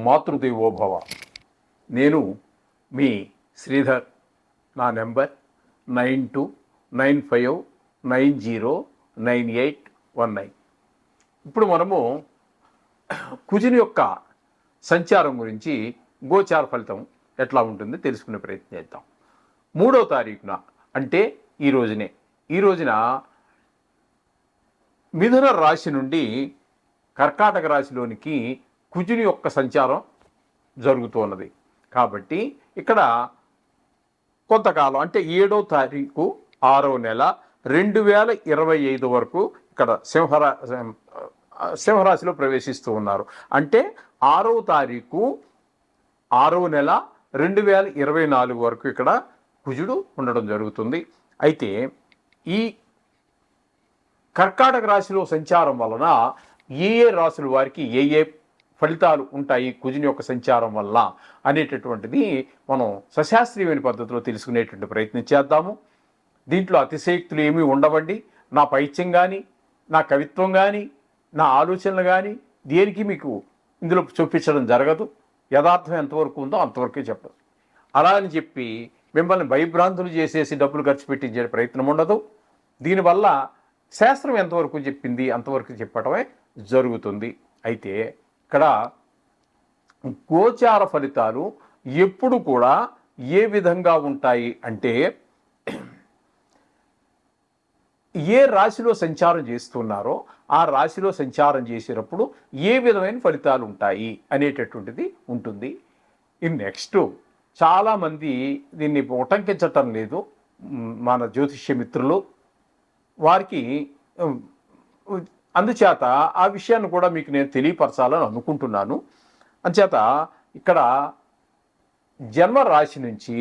మాతృదేవోభవ. నేను మీ శ్రీధర్. నా నెంబర్ 9295909819. ఇప్పుడు మనము కుజుని యొక్క సంచారం గురించి గోచార ఫలితం ఎట్లా ఉంటుందో తెలుసుకునే ప్రయత్నం చేద్దాం. 3వ తారీఖున అంటే ఈ రోజున మిథున రాశి నుండి కర్కాటక రాశిలోనికి కుజుని యొక్క సంచారం జరుగుతున్నది. కాబట్టి ఇక్కడ కొంతకాలం అంటే 7వ తారీఖు 6వ నెల 2025 వరకు ఇక్కడ సింహరాశిలో ప్రవేశిస్తూ ఉన్నారు. అంటే 6వ తారీఖు 6వ నెల 2024 వరకు ఇక్కడ కుజుడు ఉండడం జరుగుతుంది. అయితే ఈ కర్కాటక రాశిలో సంచారం వలన ఏ రాశుల వారికి ఏ ఫలితాలు ఉంటాయి కుజుని యొక్క సంచారం వల్ల అనేటటువంటిది మనం సశాస్త్రీయమైన పద్ధతిలో తెలుసుకునేటువంటి ప్రయత్నం చేద్దాము. దీంట్లో అతిశయోక్తులు ఏమీ ఉండవండి. నా పైత్యం కానీ, నా కవిత్వం కానీ, నా ఆలోచనలు కానీ దేనికి మీకు ఇందులో చూపించడం జరగదు. యథార్థం ఎంతవరకు ఉందో అంతవరకే చెప్పదు. అలా అని చెప్పి మిమ్మల్ని భయభ్రాంతులు చేసేసి డబ్బులు ఖర్చు పెట్టించే ప్రయత్నం ఉండదు. దీనివల్ల శాస్త్రం ఎంతవరకు చెప్పింది అంతవరకు చెప్పడమే జరుగుతుంది. అయితే ఇక్కడ గోచార ఫలితాలు ఎప్పుడు కూడా ఏ విధంగా ఉంటాయి అంటే, ఏ రాశిలో సంచారం చేస్తున్నారో ఆ రాశిలో సంచారం చేసేటప్పుడు ఏ విధమైన ఫలితాలు ఉంటాయి అనేటటువంటిది ఉంటుంది. ఈ నెక్స్ట్ చాలామంది దీన్ని ఉటంకించటం లేదు. మన జ్యోతిష్య మిత్రులు వారికి అందుచేత ఆ విషయాన్ని కూడా మీకు నేను తెలియపరచాలని అనుకుంటున్నాను. అందుచేత ఇక్కడ జన్మరాశి నుంచి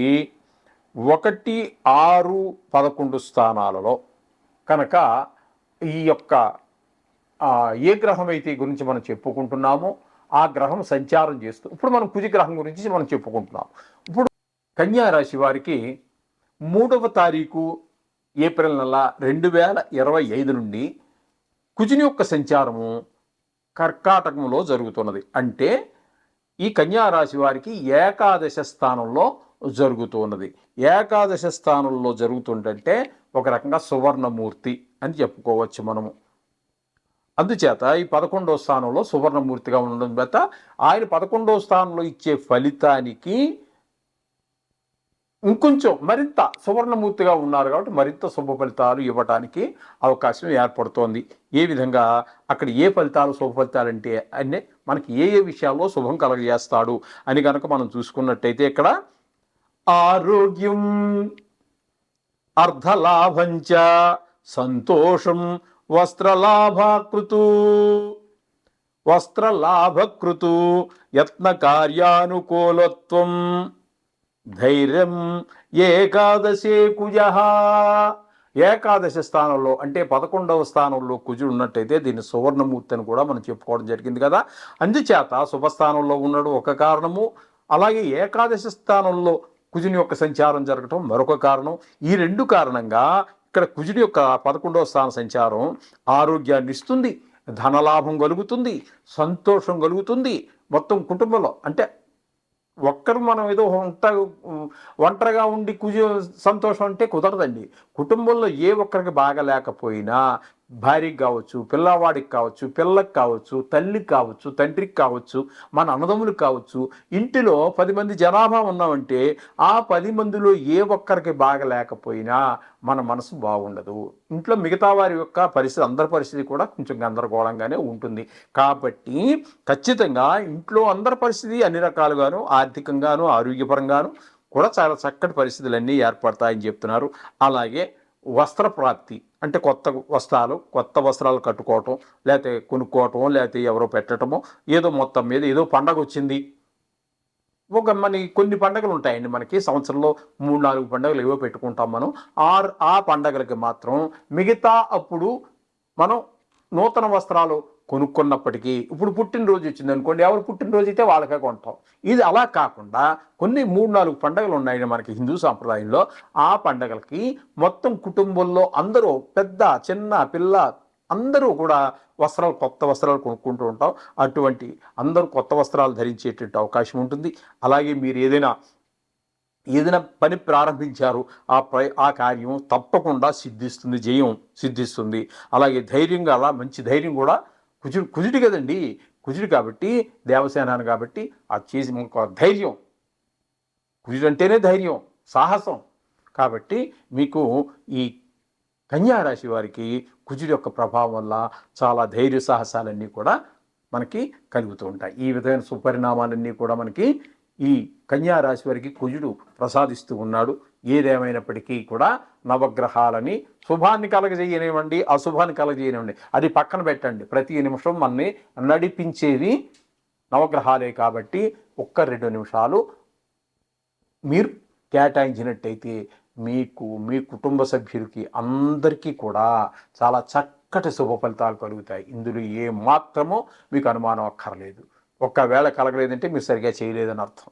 1, 6, 11 స్థానాలలో కనుక ఈ యొక్క ఏ గ్రహం అయితే గురించి మనం చెప్పుకుంటున్నామో ఆ గ్రహం సంచారం చేస్తూ, ఇప్పుడు మనం కుజ గ్రహం గురించి మనం చెప్పుకుంటున్నాం. ఇప్పుడు కన్యా రాశి వారికి 3వ తారీఖు ఏప్రిల్ నెల 2025 నుండి కుజుని యొక్క సంచారము కర్కాటకంలో జరుగుతున్నది. అంటే ఈ కన్యా రాశి వారికి ఏకాదశ స్థానంలో జరుగుతున్నది. ఏకాదశ స్థానంలో జరుగుతుందంటే ఒక రకంగా సువర్ణమూర్తి అని చెప్పుకోవచ్చు మనము. అందుచేత ఈ 11వ స్థానంలో సువర్ణమూర్తిగా ఉండడం చేత ఆయన 11వ స్థానంలో ఇచ్చే ఫలితానికి ఇంకొంచెం మరింత సువర్ణమూర్తిగా ఉన్నారు కాబట్టి మరింత శుభ ఫలితాలు ఇవ్వడానికి అవకాశం ఏర్పడుతోంది. ఏ విధంగా అక్కడ ఏ ఫలితాలు శుభ ఫలితాలు అంటే అనే మనకి ఏ విషయాల్లో శుభం కలగజేస్తాడు అని కనుక మనం చూసుకున్నట్టయితే ఇక్కడ ఆరోగ్యం, అర్ధలాభంచ, సంతోషం, వస్త్రలాభకృతు, యత్న కార్యానుకూలత్వం, ధైర్యం, ఏకాదశే కుజ. ఏకాదశ స్థానంలో అంటే 11వ స్థానంలో కుజుడు ఉన్నట్టయితే దీన్ని సువర్ణమూర్తి అని కూడా మనం చెప్పుకోవడం జరిగింది కదా. అందుచేత శుభస్థానంలో ఉండడం ఒక కారణము, అలాగే ఏకాదశ స్థానంలో కుజుని యొక్క సంచారం జరగటం మరొక కారణం. ఈ రెండు కారణంగా ఇక్కడ కుజుడి యొక్క 11వ స్థాన సంచారం ఆరోగ్యాన్ని ఇస్తుంది, ధనలాభం కలుగుతుంది, సంతోషం కలుగుతుంది. మొత్తం కుటుంబంలో అంటే ఒక్కరు మనం ఏదో ఒంటరిగా ఉండి సంతోషం అంటే కుదరదండి. కుటుంబంలో ఏ ఒక్కరికి బాగా లేకపోయినా భార్యకి కావచ్చు, పిల్లవాడికి కావచ్చు, పిల్లకి కావచ్చు, తల్లికి కావచ్చు, తండ్రికి కావచ్చు, మన అన్నదమ్ములకు కావచ్చు, ఇంటిలో 10 మంది జనాభా ఉన్నామంటే ఆ 10 మందిలో ఏ ఒక్కరికి బాగా లేకపోయినా మన మనసు బాగుండదు. ఇంట్లో మిగతా వారి యొక్క పరిస్థితి, అందరి పరిస్థితి కూడా కొంచెం గందరగోళంగానే ఉంటుంది. కాబట్టి ఖచ్చితంగా ఇంట్లో అందరి పరిస్థితి అన్ని రకాలుగాను, ఆర్థికంగాను, ఆరోగ్యపరంగాను కూడా చాలా చక్కటి పరిస్థితులన్నీ ఏర్పడతాయని చెప్తున్నారు. అలాగే వస్త్రప్రాప్తి అంటే కొత్త వస్త్రాలు కట్టుకోవటం, లేకపోతే కొనుక్కోవటం, లేకపోతే ఎవరో పెట్టడమో, ఏదో మొత్తం మీద ఏదో పండగ వచ్చింది. కొన్ని పండుగలు ఉంటాయండి మనకి సంవత్సరంలో 3-4 పండుగలు ఏవో పెట్టుకుంటాం మనం. ఆ పండగలకి మాత్రం మిగతా అప్పుడు మనం నూతన వస్త్రాలు కొనుక్కున్నప్పటికీ ఇప్పుడు పుట్టినరోజు వచ్చింది అనుకోండి, ఎవరు పుట్టినరోజు అయితే వాళ్ళకే కొంటాం. ఇది అలా కాకుండా కొన్ని 3-4 పండుగలు ఉన్నాయి మనకి హిందూ సాంప్రదాయంలో. ఆ పండుగలకి మొత్తం కుటుంబంలో అందరూ పెద్ద చిన్న పిల్ల అందరూ కూడా కొత్త వస్త్రాలు కొనుక్కుంటూ ఉంటాం. అటువంటి అందరూ కొత్త వస్త్రాలు ధరించేటువంటి అవకాశం ఉంటుంది. అలాగే మీరు ఏదైనా పని ప్రారంభించారు, ఆ కార్యం తప్పకుండా సిద్ధిస్తుంది, జయం సిద్ధిస్తుంది. అలాగే ధైర్యంగా అలా మంచి ధైర్యం కూడా కుజుడు కదండి, కుజుడు కాబట్టి దేవసేనాన్ని కాబట్టి అది చేసి ధైర్యం, కుజుడు అంటేనే ధైర్యం, సాహసం. కాబట్టి మీకు ఈ కన్యారాశి వారికి కుజుడి యొక్క ప్రభావం వల్ల చాలా ధైర్య సాహసాలన్నీ కూడా మనకి కలుగుతూ ఉంటాయి. ఈ విధమైన సుపరిణామాలన్నీ కూడా మనకి ఈ కన్యారాశి వారికి కుజుడు ప్రసాదిస్తూ ఉన్నాడు. ఏదేమైనప్పటికీ కూడా నవగ్రహాలని శుభాన్ని కలగజేయనివ్వండి, అశుభాన్ని కలగజేయనివ్వండి, అది పక్కన పెట్టండి. ప్రతి నిమిషం మనని నడిపించేది నవగ్రహాలే కాబట్టి 1-2 నిమిషాలు మీరు కేటాయించినట్టయితే మీకు, మీ కుటుంబ సభ్యులకి అందరికీ కూడా చాలా చక్కటి శుభ ఫలితాలు కలుగుతాయి. ఇందులో ఏ మాత్రమో మీకు అనుమానం అక్కర్లేదు. ఒకవేళ కలగలేదంటే మీరు సరిగా చేయలేదని అర్థం.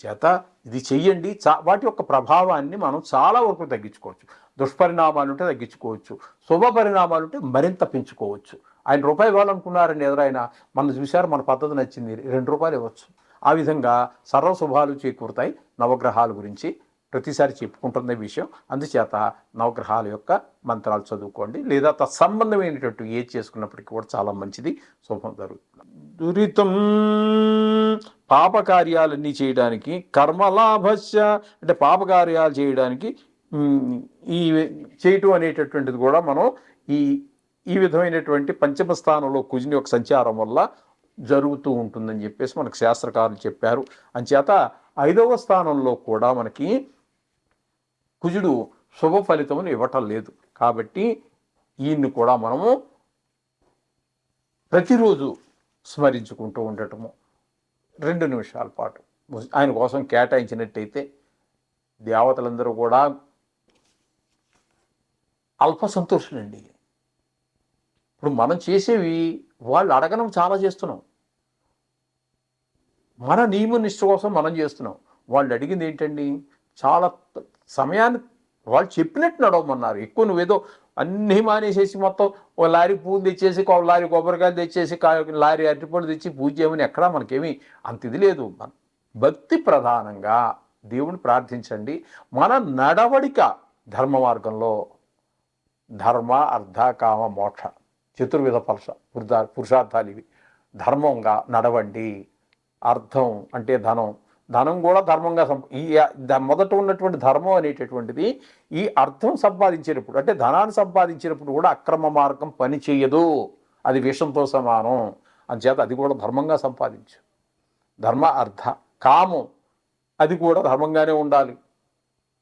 చేత ఇది చెయ్యండి. వాటి యొక్క ప్రభావాన్ని మనం చాలా వరకు తగ్గించుకోవచ్చు. దుష్పరిణామాలు ఉంటే తగ్గించుకోవచ్చు, శుభ పరిణామాలు ఉంటే మరింత పెంచుకోవచ్చు. ఆయన రూపాయి ఇవ్వాలనుకున్నారండి, ఎదురైనా మనం చూశారు, మన పద్ధతి నచ్చింది, ₹2 ఇవ్వచ్చు. ఆ విధంగా సర్వ శుభాలు చేకూరుతాయి. నవగ్రహాల గురించి ప్రతిసారి చెప్పుకుంటున్న విషయం. అందుచేత నవగ్రహాల యొక్క మంత్రాలు చదువుకోండి, లేదా తత్సంబంధమైనటువంటి ఏది చేసుకున్నప్పటికీ కూడా చాలా మంచిది, శుభం జరుగుతుంది. దురితం పాపకార్యాలన్నీ చేయడానికి, కర్మలాభస్య అంటే పాపకార్యాలు చేయడానికి ఈ చేయటం అనేటటువంటిది కూడా మనం ఈ విధమైనటువంటి పంచమ స్థానంలో కుజుని యొక్క సంచారం వల్ల జరుగుతూ ఉంటుందని చెప్పేసి మనకు శాస్త్రకారులు చెప్పారు. అంచేత 5వ స్థానంలో కూడా మనకి కుజుడు శుభ ఫలితమును ఇవ్వటం లేదు. కాబట్టి ఈయన్ని కూడా మనము ప్రతిరోజు స్మరించుకుంటూ ఉండటము, 2 నిమిషాల పాటు ఆయన కోసం కేటాయించినట్టయితే దేవతలందరూ కూడా అల్ప సంతోషులండి. ఇప్పుడు మనం చేసేవి వాళ్ళు అడగడం చాలా చేస్తున్నాం, మన నియమనిష్ట కోసం మనం చేస్తున్నాం. వాళ్ళు అడిగింది ఏంటండి, చాలా సమయాన్ని వాళ్ళు చెప్పినట్టు నడవమన్నారు. ఎక్కువ నువ్వేదో అన్నీ మానేసేసి మొత్తం ఒక లారీ పూలు తెచ్చేసి, ఒక లారీ కొబ్బరికాయలు తెచ్చేసి, లారీ అరటిపళ్ళు తెచ్చి పూజ చేయమని ఎక్కడా మనకేమీ అంత ఇది లేదు. భక్తి ప్రధానంగా దేవుని ప్రార్థించండి. మన నడవడిక ధర్మ మార్గంలో ధర్మ, అర్థ, కామ, మోక్ష చతుర్విధ పురుషార్థాలు ఇవి. ధర్మంగా నడవండి. అర్థం అంటే ధనం కూడా ధర్మంగా మొదట ఉన్నటువంటి ధర్మం అనేటటువంటిది ఈ అర్థం సంపాదించేటప్పుడు, అంటే ధనాన్ని సంపాదించేటప్పుడు కూడా అక్రమ మార్గం పని చేయదు, అది విషంతో సమానం. అంచేత అది కూడా ధర్మంగా సంపాదించు. ధర్మ, అర్థ, కామం అది కూడా ధర్మంగానే ఉండాలి.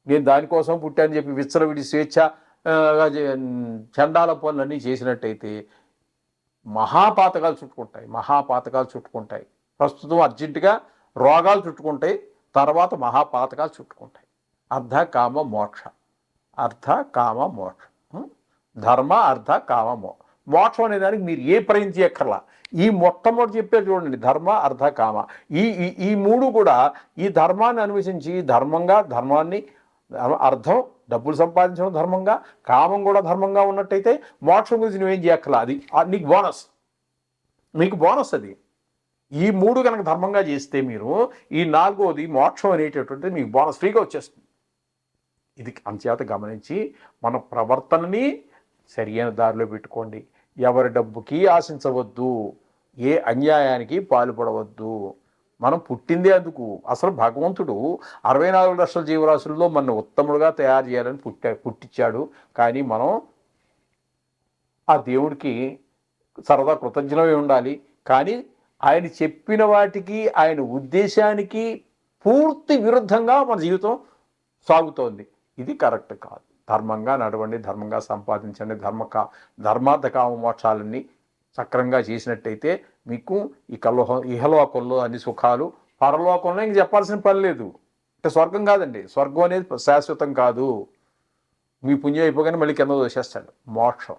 నేను దానికోసం పుట్టాను చెప్పి విచ్చలవిడి స్వేచ్ఛ చండాల పనులన్నీ చేసినట్టయితే మహాపాతకాలు చుట్టుకుంటాయి. ప్రస్తుతం అర్జెంటుగా రోగాలు చుట్టుకుంటాయి, తర్వాత మహాపాతకాలు చుట్టుకుంటాయి. అర్థ, కామ, మోక్ష. ధర్మ, అర్థ, కామ, మోక్షం అనే దానికి మీరు ఏ ప్రయత్నం చేయక్కర్లా. ఈ మొట్టమొదటి చెప్పారు చూడండి, ధర్మ, అర్థ, కామ. ఈ 3 కూడా ఈ ధర్మాన్ని అన్వేషించి ధర్మాన్ని అర్థం డబ్బులు సంపాదించడం ధర్మంగా, కామం కూడా ధర్మంగా ఉన్నట్టయితే మోక్షం గురించి నువ్వేం చేయక్కర్లా. అది మీకు బోనస్ అది. ఈ 3 కనుక ధర్మంగా చేస్తే మీరు ఈ 4వది మోక్షం అనేటటువంటిది మీకు బోనస్ ఫ్రీగా వచ్చేస్తుంది. ఇది అంచేత గమనించి మన ప్రవర్తనని సరియైన దారిలో పెట్టుకోండి. ఎవరి డబ్బుకి ఆశించవద్దు, ఏ అన్యాయానికి పాల్పడవద్దు. మనం పుట్టిందే అందుకు. అసలు భగవంతుడు 64 లక్షల జీవరాశుల్లో మన ఉత్తముడుగా తయారు చేయాలని పుట్టించాడు. కానీ మనం ఆ దేవుడికి సరదా కృతజ్ఞమై ఉండాలి. కానీ ఆయన చెప్పిన వాటికి, ఆయన ఉద్దేశానికి పూర్తి విరుద్ధంగా మన జీవితం సాగుతోంది. ఇది కరెక్ట్ కాదు. ధర్మంగా నడవండి, ధర్మంగా సంపాదించండి. ధర్మార్థ కామ మోక్షాలన్నీ సక్రంగా చేసినట్టయితే మీకు ఇహలోకంలో అన్ని సుఖాలు, పరలోకంలో ఇంక చెప్పాల్సిన పని లేదు. అంటే స్వర్గం కాదండి, స్వర్గం అనేది శాశ్వతం కాదు. మీ పుణ్యం అయిపోగానే మళ్ళీ కింద దోసేస్తాడు. మోక్షం,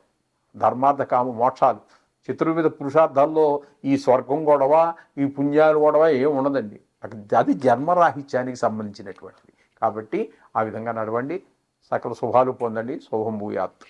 ధర్మార్థ కామ మోక్షాలు, చతుర్విధ పురుషార్థాల్లో ఈ స్వర్గం గొడవ, ఈ పుణ్యాలు గొడవ ఏం ఉండదండి. అది జన్మరాహిత్యానికి సంబంధించినటువంటిది. కాబట్టి ఆ విధంగా నడవండి, సకల శుభాలు పొందండి. శుభం భూయాత్.